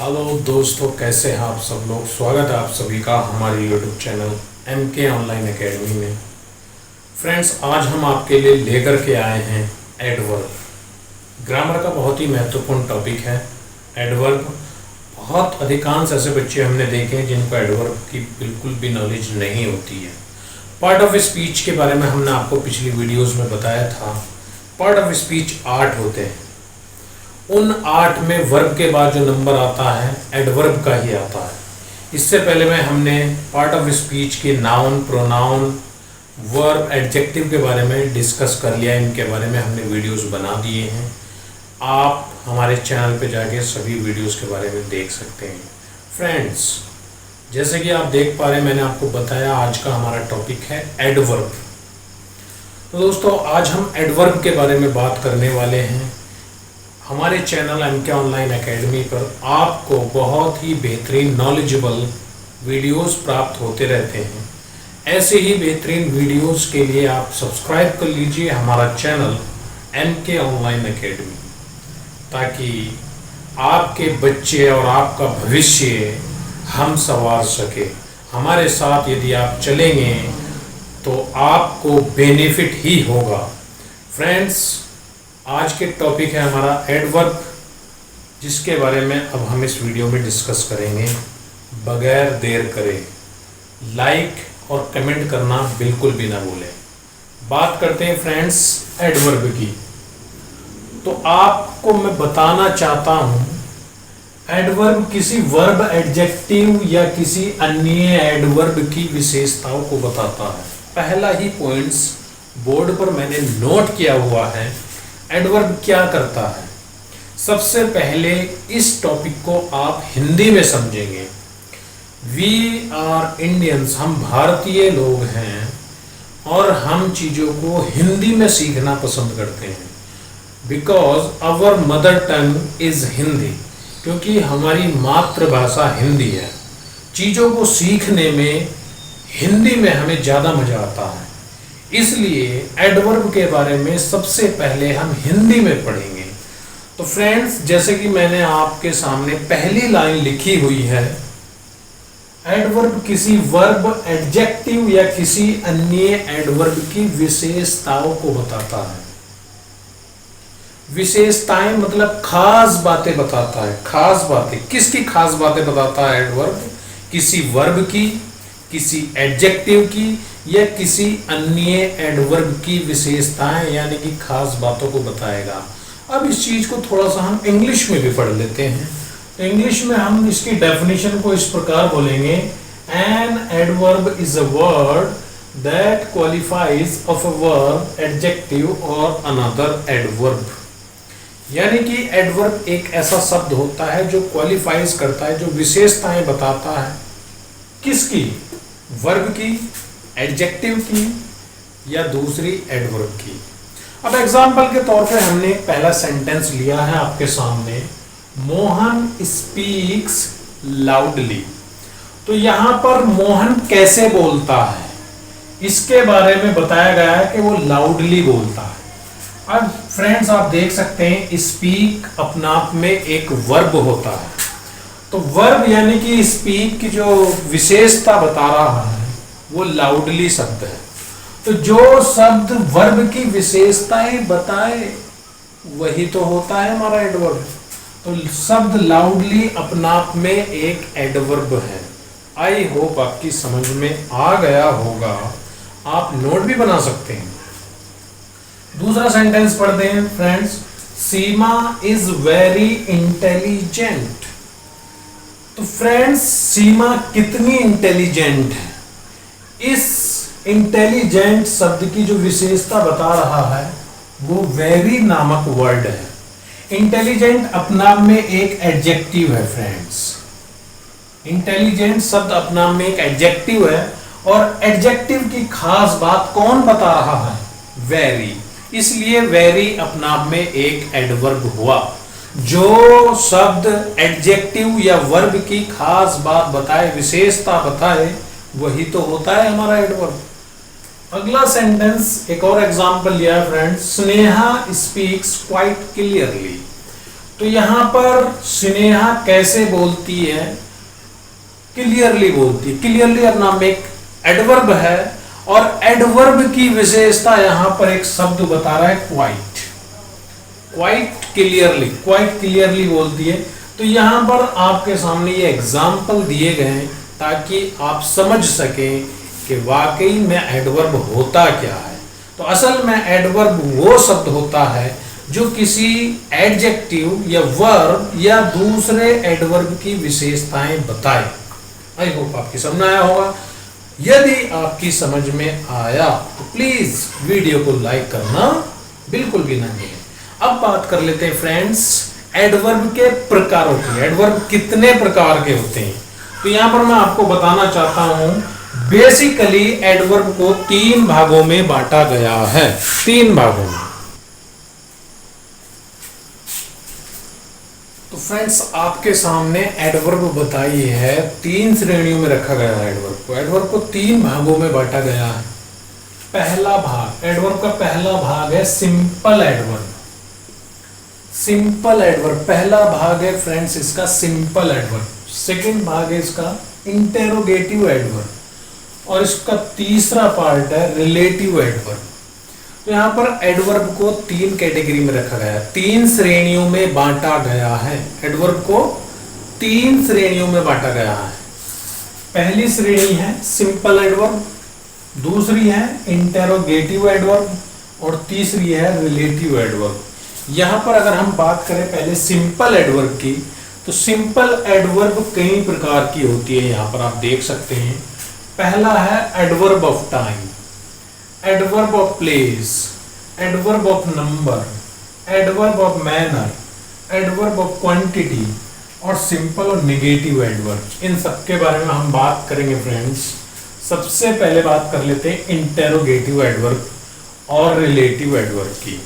Hello दोस्तों, कैसे हैं आप सब लोग। स्वागत है आप सभी का हमारे YouTube channel MK online academy में। फ्रेंड्स, आज हम आपके लिए लेकर के आए हैं एडवर्ब। ग्रामर का बहुत ही महत्वपूर्ण टॉपिक है एडवर्ब। बहुत अधिकांश ऐसे बच्चे हमने देखे हैं जिनको एडवर्ब की बिल्कुल भी नॉलेज नहीं होती है। पार्ट ऑफ स्पीच के बारे में हमने आपको पिछली वीडियोज़ में बताया था। पार्ट ऑफ स्पीच 8 होते हैं। उन 8 में वर्ब के बाद जो नंबर आता है एडवर्ब का ही आता है। इससे पहले में हमने पार्ट ऑफ स्पीच के नाउन, प्रोनाउन, वर्ब, एडजेक्टिव के बारे में डिस्कस कर लिया। इनके बारे में हमने वीडियोस बना दिए हैं। आप हमारे चैनल पे जाके सभी वीडियोस के बारे में देख सकते हैं। फ्रेंड्स, जैसे कि आप देख पा रहे हैं, मैंने आपको बताया आज का हमारा टॉपिक है एडवर्ब। तो दोस्तों, आज हम एडवर्ब के बारे में बात करने वाले हैं। हमारे चैनल MK ऑनलाइन एकेडमी पर आपको बहुत ही बेहतरीन नॉलेजेबल वीडियोस प्राप्त होते रहते हैं। ऐसे ही बेहतरीन वीडियोस के लिए आप सब्सक्राइब कर लीजिए हमारा चैनल MK ऑनलाइन एकेडमी, ताकि आपके बच्चे और आपका भविष्य हम संवार सके। हमारे साथ यदि आप चलेंगे तो आपको बेनिफिट ही होगा। फ्रेंड्स, आज के टॉपिक है हमारा एडवर्ब, जिसके बारे में अब हम इस वीडियो में डिस्कस करेंगे। बगैर देर करे लाइक और कमेंट करना बिल्कुल भी ना भूलें। बात करते हैं फ्रेंड्स एडवर्ब की। तो आपको मैं बताना चाहता हूं, एडवर्ब किसी वर्ब, एडजेक्टिव या किसी अन्य एडवर्ब की विशेषताओं को बताता है। पहला ही पॉइंट्स बोर्ड पर मैंने नोट किया हुआ है। एडवर्ब क्या करता है? सबसे पहले इस टॉपिक को आप हिंदी में समझेंगे। वी आर इंडियंस, हम भारतीय लोग हैं और हम चीज़ों को हिंदी में सीखना पसंद करते हैं। Because our mother tongue is Hindi, क्योंकि हमारी मातृभाषा हिंदी है। चीज़ों को सीखने में हिंदी में हमें ज़्यादा मज़ा आता है। इसलिए एडवर्ब के बारे में सबसे पहले हम हिंदी में पढ़ेंगे। तो फ्रेंड्स, जैसे कि मैंने आपके सामने पहली लाइन लिखी हुई है, एडवर्ब किसी वर्ब, एडजेक्टिव या किसी अन्य एडवर्ब की विशेषताओं को बताता है। विशेषताएं मतलब खास बातें बताता है। खास बातें किसकी? खास बातें बताता है एडवर्ब किसी वर्ब की, किसी एडजेक्टिव की या किसी अन्य एडवर्ब की विशेषताएं यानी कि खास बातों को बताएगा। अब इस चीज को थोड़ा सा हम इंग्लिश में भी पढ़ लेते हैं। तो इंग्लिश में हम इसकी डेफिनेशन को इस प्रकार बोलेंगे, an adverb is a word that qualifies of a verb, adjective और अनदर एडवर्ब। यानी कि एडवर्ब एक ऐसा शब्द होता है जो क्वालिफाइज करता है, जो विशेषताएं बताता है। किसकी? वर्ब की, एडजेक्टिव की या दूसरी एडवर्ब की। अब एग्जाम्पल के तौर पे हमने पहला सेंटेंस लिया है आपके सामने, मोहन स्पीक्स लाउडली। तो यहां पर मोहन कैसे बोलता है इसके बारे में बताया गया है कि वो लाउडली बोलता है। अब फ्रेंड्स, आप देख सकते हैं स्पीक अपना आप में एक वर्ब होता है। तो वर्ब यानी कि स्पीक की जो विशेषता बता रहा है वो लाउडली शब्द है। तो जो शब्द वर्ब की विशेषताएं बताए वही तो होता है हमारा एडवर्ब। तो शब्द लाउडली अपना आप में एक एडवर्ब है। आई होप आपकी समझ में आ गया होगा। आप नोट भी बना सकते हैं। दूसरा सेंटेंस पढ़ते हैं friends, Seema is very intelligent. तो फ्रेंड्स, सीमा कितनी इंटेलिजेंट है? इस इंटेलिजेंट शब्द की जो विशेषता बता रहा है वो वेरी नामक वर्ड है। इंटेलिजेंट अपना में एक एडजेक्टिव है फ्रेंड्स। इंटेलिजेंट शब्द अपना में एक एडजेक्टिव है और एडजेक्टिव की खास बात कौन बता रहा है? वेरी। इसलिए वेरी अपना में एक एडवर्ब हुआ। जो शब्द एडजेक्टिव या वर्ब की खास बात बताए, विशेषता बताए, वही तो होता है हमारा एडवर्ब। अगला सेंटेंस, एक और एग्जांपल लिया है friends, Sneha speaks quite clearly. तो यहां पर स्नेहा कैसे बोलती है? क्लियरली बोलती है। क्लियरली अपना में एक एडवर्ब है और एडवर्ब की विशेषता यहां पर एक शब्द बता रहा है क्वाइट। क्वाइट क्लियरली बोलती है। तो यहां पर आपके सामने ये एग्जाम्पल दिए गए हैं ताकि आप समझ सकें कि वाकई में एडवर्ब होता क्या है। तो असल में एडवर्ब वो शब्द होता है जो किसी एडजेक्टिव या वर्ब या दूसरे एडवर्ब की विशेषताएं बताए। आई होप आपकी समझ में आया होगा। यदि आपकी समझ में आया तो प्लीज वीडियो को लाइक करना बिल्कुल भी ना भूलें। अब बात कर लेते हैं फ्रेंड्स एडवर्ब के प्रकारों की। एडवर्ब कितने प्रकार के होते हैं? तो यहां पर मैं आपको बताना चाहता हूं बेसिकली एडवर्ब को 3 भागों में बांटा गया है। 3 भागों में। तो फ्रेंड्स आपके सामने एडवर्ब बताई है 3 श्रेणियों में रखा गया है। एडवर्ब को 3 भागों में बांटा गया है। पहला भाग एडवर्ब का पहला भाग है सिंपल एडवर्ब। सिंपल एडवर्ब पहला भाग है फ्रेंड्स इसका सिंपल एडवर्ब। सेकंड भाग है इसका इंटेरोगेटिव एडवर्ब और इसका तीसरा पार्ट है रिलेटिव एडवर्ब। तो यहां पर एडवर्ब को 3 कैटेगरी में रखा गया है, 3 श्रेणियों में बांटा गया है। एडवर्ब को 3 श्रेणियों में बांटा गया है। पहली श्रेणी है सिंपल एडवर्ब, दूसरी है इंटेरोगेटिव एडवर्ब और तीसरी है रिलेटिव एडवर्ब। यहां पर अगर हम बात करें पहले सिंपल एडवर्ब की, तो सिंपल एडवर्ब कई प्रकार की होती है। यहां पर आप देख सकते हैं। पहला है adverb of time, adverb of place, adverb of number, adverb of manner, adverb of quantity और सिंपल और नेगेटिव एडवर्ब। इन सब के बारे में हम बात करेंगे फ्रेंड्स। सबसे पहले बात कर लेते हैं इंटेरोगेटिव एडवर्ब और रिलेटिव एडवर्ब की।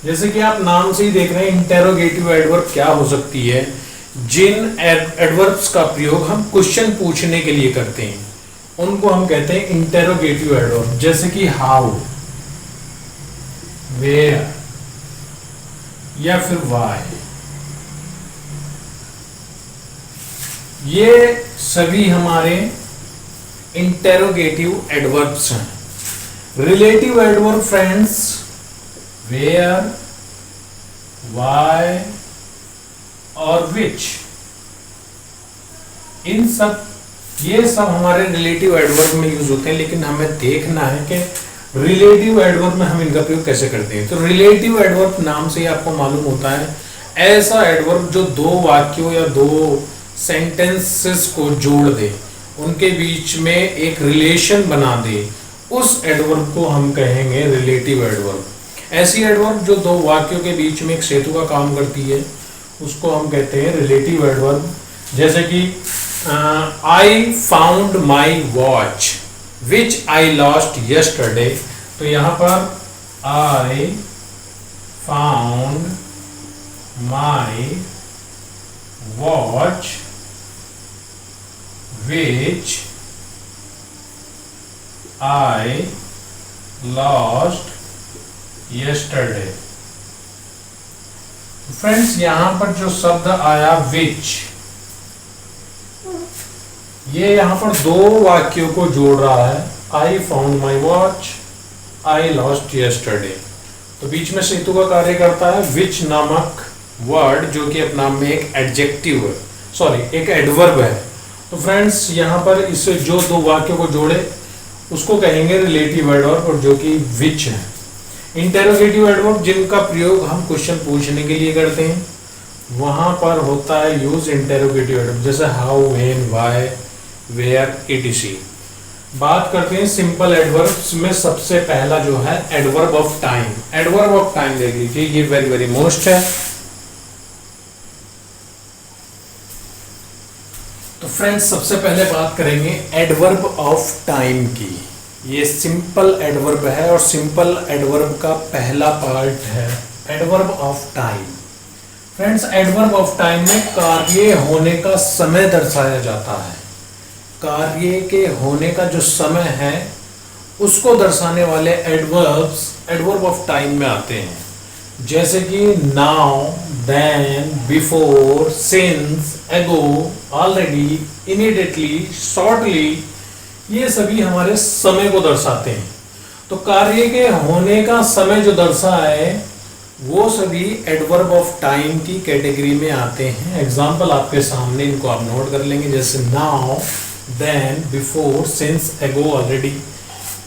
जैसे कि आप नाम से ही देख रहे हैं इंटेरोगेटिव एडवर्ब क्या हो सकती है? जिन एडवर्ब्स का प्रयोग हम क्वेश्चन पूछने के लिए करते हैं उनको हम कहते हैं इंटेरोगेटिव एडवर्ब। जैसे कि हाउ, वेयर या फिर व्हाई, ये सभी हमारे इंटेरोगेटिव एडवर्ब्स हैं। Relative adverb friends where, why और विच, ये सब हमारे रिलेटिव एडवर्ब में यूज होते हैं। लेकिन हमें देखना है कि रिलेटिव एडवर्ब में हम इनका प्रयोग कैसे करते हैं। तो रिलेटिव एडवर्ब नाम से ही आपको मालूम होता है ऐसा एडवर्ब जो 2 वाक्यों या 2 सेंटेंसेस को जोड़ दे, उनके बीच में एक रिलेशन बना दे, उस एडवर्ब को हम कहेंगे रिलेटिव एडवर्ब। ऐसी एडवर्ब जो 2 वाक्यों के बीच में एक सेतु का काम करती है उसको हम कहते हैं रिलेटिव एडवर्ब। जैसे कि I found my watch which I lost yesterday. तो यहां पर I found my watch which I lost yesterday. Friends यहां पर जो शब्द आया विच, ये यहां पर 2 वाक्यों को जोड़ रहा है। I found my watch, I lost yesterday. तो बीच में सेतु का कार्य करता है विच नामक वर्ड जो कि अपने आप में एक एडजेक्टिव है, सॉरी एक एडवर्ब है। तो फ्रेंड्स यहां पर इससे जो 2 वाक्यों को जोड़े उसको कहेंगे रिलेटिव एडवर्ब और जो कि विच है। इंटेरोगेटिव एडवर्ब जिनका प्रयोग हम क्वेश्चन पूछने के लिए करते हैं वहां पर होता है यूज इंटेरोगेटिव एडवर्ब। जैसे how, when, why, where, etc। बात करते हैं सिंपल एडवर्ब्स में। सबसे पहला जो है adverb of time. Adverb of time देख लीजिए, ये वेरी मोस्ट है। तो फ्रेंड्स सबसे पहले बात करेंगे एडवर्ब ऑफ टाइम की। ये सिंपल एडवर्ब है और सिंपल एडवर्ब का पहला पार्ट है adverb of time. Friends adverb of time में कार्य होने का समय दर्शाया जाता है। कार्य के होने का जो समय है उसको दर्शाने वाले एडवर्ब्स एडवर्ब ऑफ टाइम में आते हैं। जैसे कि नाउ, देन, बिफोर, सिंस, एगो, ऑलरेडी, इमीडिएटली, शॉर्टली, ये सभी हमारे समय को दर्शाते हैं। तो कार्य के होने का समय जो दर्शाए वो सभी एडवर्ब ऑफ टाइम की कैटेगरी में आते हैं। एग्जाम्पल आपके सामने, इनको आप नोट कर लेंगे, जैसे नाउ, देन, बिफोर, सिंस, एगो, ऑलरेडी,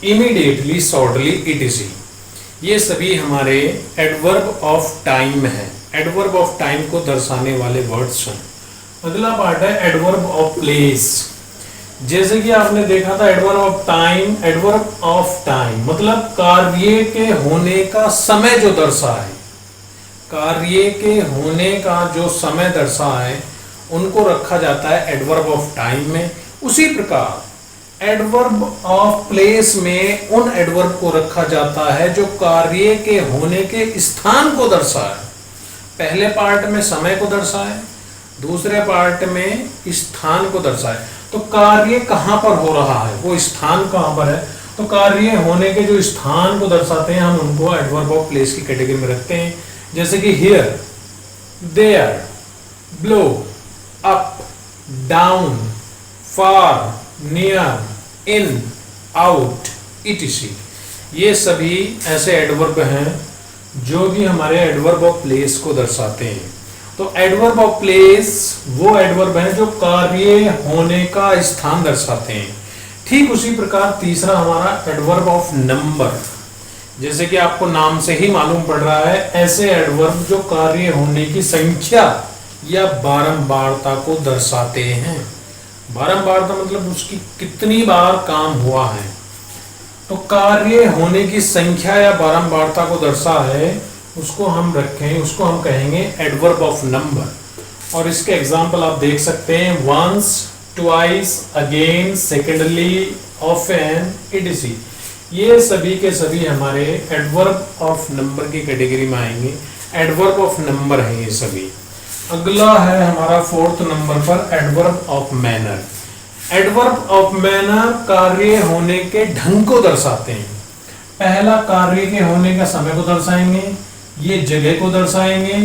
इमीडिएटली, शॉर्टली, इटीसी, ये सभी हमारे एडवर्ब ऑफ टाइम है। एडवर्ब ऑफ टाइम को दर्शाने वाले वर्ड्स हैं। अगला पार्ट है एडवर्ब ऑफ प्लेस। जैसे कि आपने देखा था adverb of time, adverb of time मतलब कार्य के होने का समय जो दर्शाए, कार्य के होने का जो समय दर्शाए उनको रखा जाता है एडवर्ब ऑफ टाइम में। उसी प्रकार एडवर्ब ऑफ प्लेस में उन एडवर्ब को रखा जाता है जो कार्य के होने के स्थान को दर्शाए। पहले पार्ट में समय को दर्शाए, दूसरे पार्ट में स्थान को दर्शाए। तो कार्य कहां पर हो रहा है, वो स्थान कहां पर है, तो कार्य होने के जो स्थान को दर्शाते हैं हम उनको एडवर्ब ऑफ प्लेस की कैटेगरी में रखते हैं। जैसे कि here, there, below, up, down, far, near, in, out, etc, ये सभी ऐसे एडवर्ब हैं जो कि हमारे एडवर्ब ऑफ प्लेस को दर्शाते हैं। तो एडवर्ब ऑफ प्लेस वो एडवर्ब हैं जो कार्य होने का स्थान दर्शाते हैं। ठीक उसी प्रकार तीसरा हमारा एडवर्ब ऑफ नंबर। जैसे कि आपको नाम से ही मालूम पड़ रहा है, ऐसे एडवर्ब जो कार्य होने की संख्या या बारंबारता को दर्शाते हैं। बारंबारता मतलब उसकी कितनी बार काम हुआ है। तो कार्य होने की संख्या या बारंबारता को दर्शा है, उसको हम रखें, उसको हम कहेंगे एडवर्ब ऑफ नंबर। और इसके एग्जाम्पल आप देख सकते हैं, once, twice, again, secondly, often, etc, ये सभी के सभी हमारे एडवर्ब ऑफ नंबर की कैटेगरी में आएंगे। एडवर्ब ऑफ नंबर है ये सभी। अगला है हमारा फोर्थ नंबर पर adverb of manner. Adverb of manner कार्य होने के ढंग को दर्शाते हैं। पहला कार्य के होने का समय को दर्शाएंगे, ये जगह को दर्शाएंगे,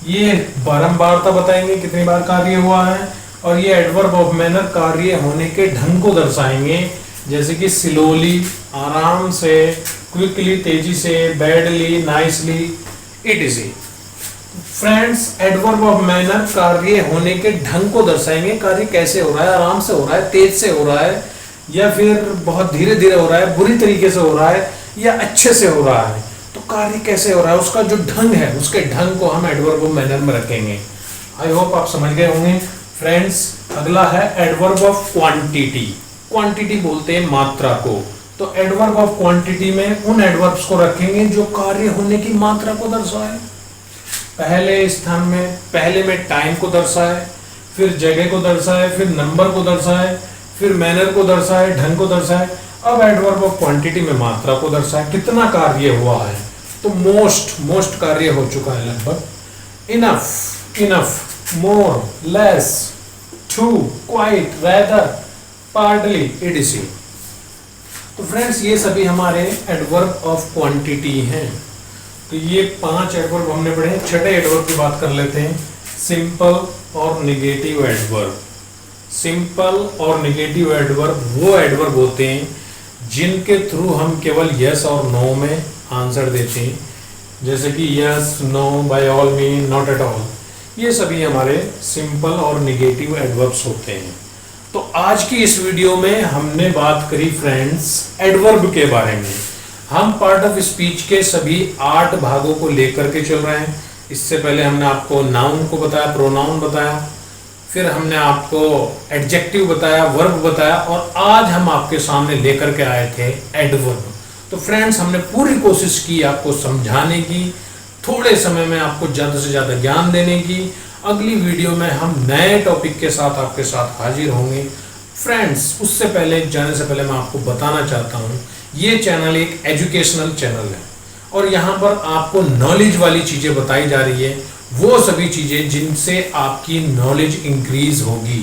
ये बारंबारता बताएंगे कितनी बार कार्य हुआ है, और ये एडवर्ब ऑफ मैनर कार्य होने के ढंग को दर्शाएंगे। जैसे कि स्लोली, आराम से, क्विकली, तेजी से, badly, nicely, etc.. Friends, adverb of manner कार्य होने के ढंग को दर्शाएंगे। कार्य कैसे हो रहा है, आराम से हो रहा है, तेज से हो रहा है, या फिर बहुत धीरे धीरे हो रहा है, बुरी तरीके से हो रहा है, या अच्छे से हो रहा है। तो कार्य कैसे हो रहा है, उसका जो ढंग है, उसके ढंग को हम एडवर्ब ऑफ मैनर में रखेंगे। आई होप आप समझ गए होंगे। फ्रेंड्स, अगला है एडवर्ब ऑफ क्वांटिटी। क्वांटिटी बोलते हैं मात्रा को। तो एडवर्ब ऑफ क्वांटिटी में उन एडवर्ब्स को रखेंगे जो कार्य होने की मात्रा को दर्शाए। पहले स्थान में, पहले में टाइम को दर्शाए, फिर जगह को दर्शाए, फिर नंबर को दर्शाए, फिर मैनर को दर्शाए, ढंग को दर्शाए। अब एडवर्ब ऑफ क्वांटिटी में मात्रा को दर्शाए, कितना कार्य हुआ है। तो मोस्ट कार्य हो चुका है लगभग। Enough, more, less, too, quite, rather, partly, etc. तो फ्रेंड्स, ये सभी हमारे एडवर्ब ऑफ क्वांटिटी हैं। तो ये 5 एडवर्ब हमने पढ़े। छठे एडवर्ब की बात कर लेते हैं, सिंपल और नेगेटिव एडवर्ब। सिंपल और नेगेटिव एडवर्ब वो एडवर्ब होते हैं जिनके थ्रू हम केवल यस और नो में आंसर देते हैं। जैसे कि yes, no, by all mean, not at all, ये सभी हमारे सिंपल और नेगेटिव एडवर्ब्स होते हैं। तो आज की इस वीडियो में हमने बात करी फ्रेंड्स एडवर्ब के बारे में। हम पार्ट ऑफ स्पीच के सभी 8 भागों को लेकर के चल रहे हैं। इससे पहले हमने आपको नाउन को बताया, प्रोनाउन बताया, फिर हमने आपको एडजेक्टिव बताया, वर्ब बताया, और आज हम आपके सामने लेकर के आए थे एडवर्ब। तो फ्रेंड्स, हमने पूरी कोशिश की आपको समझाने की, थोड़े समय में आपको ज़्यादा से ज़्यादा ज्ञान देने की। अगली वीडियो में हम नए टॉपिक के साथ आपके साथ हाजिर होंगे। फ्रेंड्स, उससे पहले जाने से पहले मैं आपको बताना चाहता हूँ, ये चैनल एक एजुकेशनल चैनल है और यहाँ पर आपको नॉलेज वाली चीज़ें बताई जा रही है, वो सभी चीज़ें जिनसे आपकी नॉलेज इंक्रीज होगी।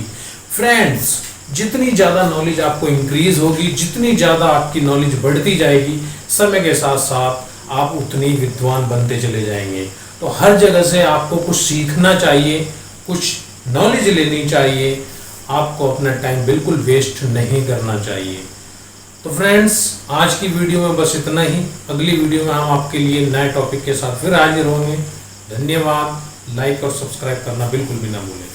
फ्रेंड्स, जितनी ज़्यादा नॉलेज आपको इंक्रीज होगी, जितनी ज़्यादा आपकी नॉलेज बढ़ती जाएगी, समय के साथ साथ आप उतनी विद्वान बनते चले जाएंगे। तो हर जगह से आपको कुछ सीखना चाहिए, कुछ नॉलेज लेनी चाहिए, आपको अपना टाइम बिल्कुल वेस्ट नहीं करना चाहिए। तो फ्रेंड्स, आज की वीडियो में बस इतना ही। अगली वीडियो में हम आपके लिए नए टॉपिक के साथ फिर हाजिर होंगे। धन्यवाद। लाइक और सब्सक्राइब करना बिल्कुल भी ना भूलें।